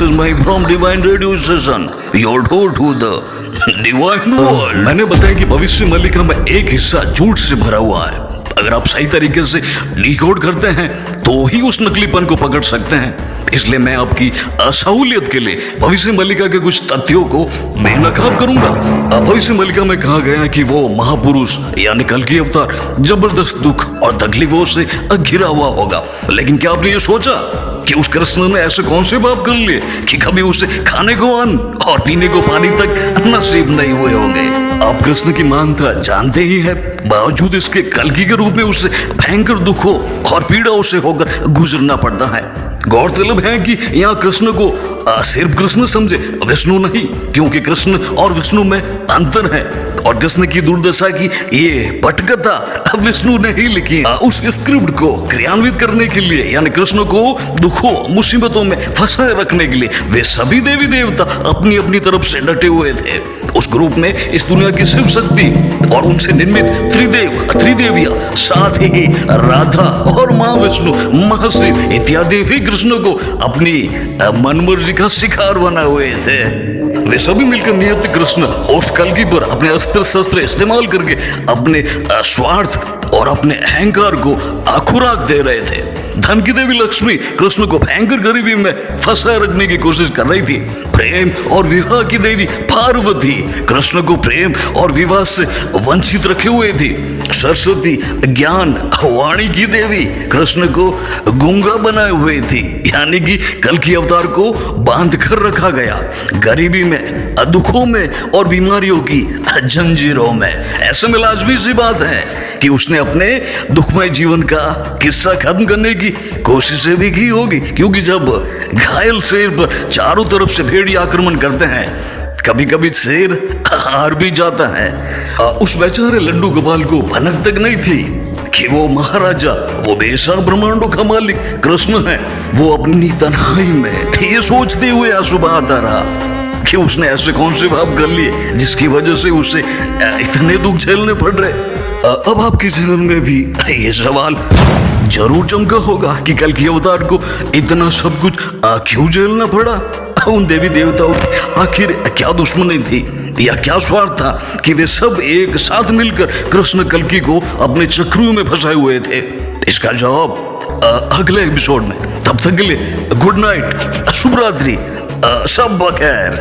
This is my from Divine Radio Station. Your door to the Divine World. मैंने बताया कि भविष्य मल्लिका में एक हिस्सा झूठ से भरा हुआ है। अगर आप सही तरीके से डिकोड करते हैं तो ही उस नकलीपन को पकड़ सकते हैं। इसलिए मैं आपकी असहूलियत के लिए भविष्य मल्लिका के कुछ तथ्यों को बेनकाब करूंगा। भविष्य मल्लिका में कहा गया है कि वो महापुरुष यानी कल की अवतार जबरदस्त दुख और तकलीफों से घिरा हुआ होगा। लेकिन क्या आपने ये सोचा कि उस कृष्ण ने ऐसे कौन से पाप कर लिए कि कभी उसे खाने को अन्न और पीने को पानी तक नसीब नहीं हुए होंगे। आप कृष्ण की महानता जानते ही है, बावजूद इसके कल्कि के रूप में उसे भयंकर दुखों और पीड़ाओं से होकर गुजरना पड़ता है। गौरतलब है कि यहाँ कृष्ण को सिर्फ कृष्ण समझे, विष्णु नहीं, क्योंकि कृष्ण और विष्णु में अंतर है और कृष्ण की दुर्दशा की ये पटकथा विष्णु ने ही लिखी। उस स्क्रिप्ट को क्रियान्वित करने के लिए यानी कृष्ण को दुखों मुसीबतों में फंसाए रखने के लिए वे सभी देवी देवता अपनी अपनी तरफ से डटे हुए थे। उस ग्रुप में इस दुनिया की शिव शक्ति और उनसे निर्मित त्रिदेवियां, साथ ही राधा और माँ विष्णु, महाशिव इत्यादि भी कृष्ण को अपनी मनमर्जी का शिकार बना हुए थे। वे सभी मिलकर नियत कृष्ण और कल्कि पर अपने अस्त्र शस्त्र इस्तेमाल करके अपने स्वार्थ और अपने अहंकार को खुराक दे रहे थे। धन की देवी लक्ष्मी कृष्ण को भयंकर गरीबी में फंसाए रखने की कोशिश कर रही थी। प्रेम और विवाह की देवी पार्वती कृष्ण को प्रेम और विवाह से वंचित रखे हुए थी। सरस्वती ज्ञान वाणी की देवी कृष्ण को गूंगा बनाए हुए थी, यानी कि कल की अवतार को बांध कर रखा गया गरीबी में, दुखों में और बीमारियों की जंजीरों में। ऐसे में लाजमी सी बात है कि उसने अपने दुखमय जीवन का किस्सा खत्म करने की कोशिशें भी की होगी, क्योंकि जब घायल शेर पर चारों तरफ से भेड़िया आक्रमण करते हैं, कभी कभी शेर हार भी जाता है। उस बेचारे लड्डू गोपाल को भनक तक नहीं थी कि वो महाराजा, वो बेशक ब्रह्मांडों का मालिक कृष्ण है। वो अपनी तन्हाई में ये सोचते हुए आंसू बहाता रहा कि उसने ऐसे कौन से पाप कर लिए जिसकी वजह से उसे इतने दुख झेलने पड़ रहे। अब आपके जीवन में भी ये सवाल जरूर चमका होगा कि कल की अवतार को इतना सब कुछ क्यों झेलना पड़ा। उन देवी देवताओं की आखिर क्या दुश्मनी थी या क्या स्वार्थ था कि वे सब एक साथ मिलकर कृष्ण कल्कि को अपने चक्रों में फंसाए हुए थे। इसका जवाब अगले एपिसोड में। तब तक के लिए गुड नाइट, शुभ रात्रि, सब बखैर।